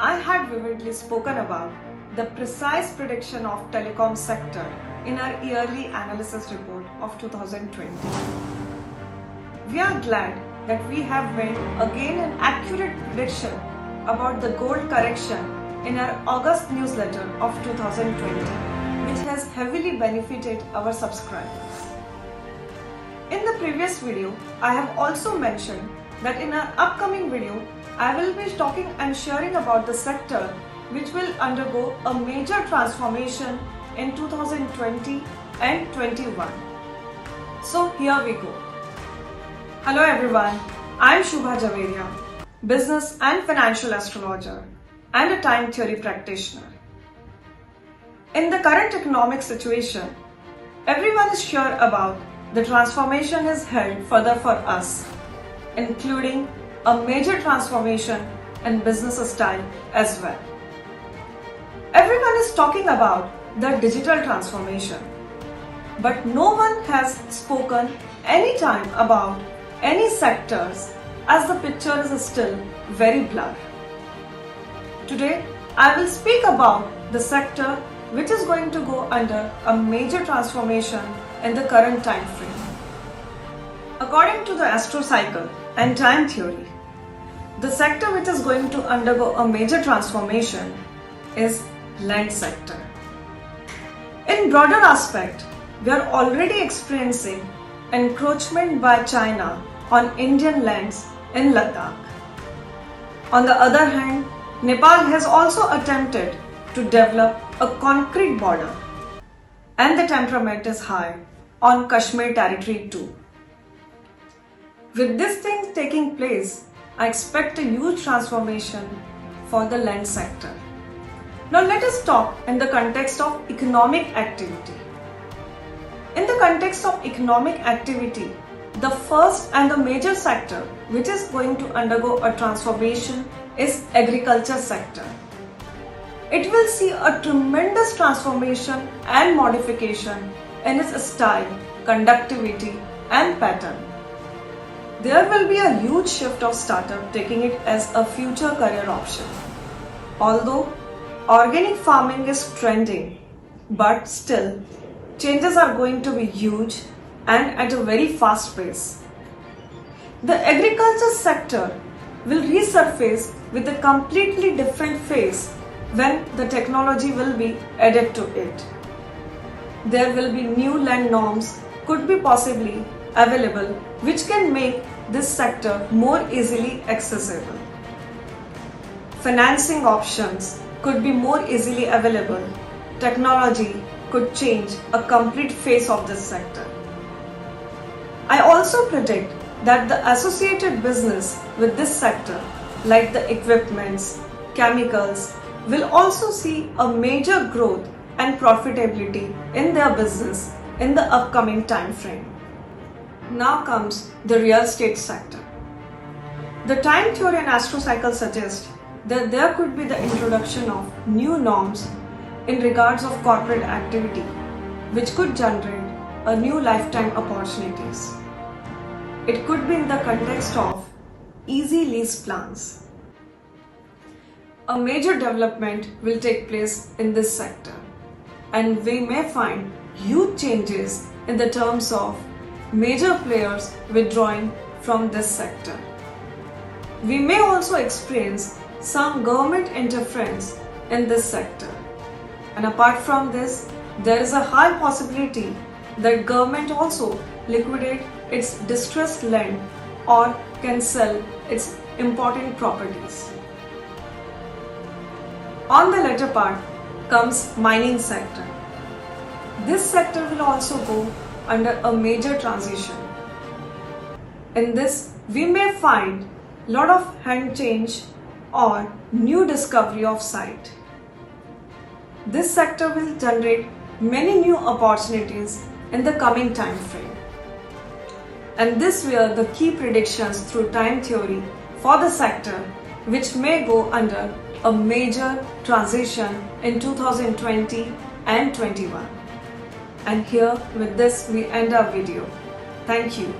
I had vividly spoken about the precise prediction of telecom sector in our yearly analysis report of 2020. We are glad that we have made again an accurate prediction about the gold correction in our August newsletter of 2020, which has heavily benefited our subscribers. In the previous video, I have also mentioned that in our upcoming video, I will be talking and sharing about the sector which will undergo a major transformation in 2020 and 21. So here we go. Hello everyone, I am Shubha Javeria, business and financial astrologer and a time theory practitioner. In the current economic situation, everyone is sure about the transformation is held further for us, including a major transformation in business style as well. Everyone is talking about the digital transformation, but no one has spoken any time about any sectors as the picture is still very blurred. Today, I will speak about the sector which is going to go under a major transformation in the current time frame. According to the astro cycle and time theory, the sector which is going to undergo a major transformation is land sector. In broader aspect, we are already experiencing encroachment by China on Indian lands in Ladakh. On the other hand, Nepal has also attempted to develop a concrete border, and the temperament is high on Kashmir territory too. With these things taking place, I expect a huge transformation for the land sector. Now let us talk in the context of economic activity. In the context of economic activity, the first and the major sector which is going to undergo a transformation is agriculture sector. It will see a tremendous transformation and modification in its style, conductivity and pattern. There will be a huge shift of startup taking it as a future career option. Although organic farming is trending, but still changes are going to be huge and at a very fast pace. The agriculture sector will resurface with a completely different phase when the technology will be added to it. There will be new land norms could be possibly available which can make this sector more easily accessible. Financing options could be more easily available. Technology could change a complete face of this sector. I also predict that the associated business with this sector, like the equipments, chemicals, will also see a major growth and profitability in their business in the upcoming time frame. Now comes the real estate sector. The time theory and astro cycle suggest that there could be the introduction of new norms in regards of corporate activity, which could generate a new lifetime opportunities. It could be in the context of easy lease plans. A major development will take place in this sector, and we may find huge changes in the terms of major players withdrawing from this sector. We may also experience some government interference in this sector. And apart from this, there is a high possibility that government also liquidate its distressed land or can sell its important properties. On the latter part comes mining sector. This sector will also go under a major transition. In this, we may find lot of hand change or new discovery of site. This sector will generate many new opportunities in the coming time frame. And these were the key predictions through time theory for the sector which may go under a major transition in 2020 and 21. And here with this we end our video. Thank you.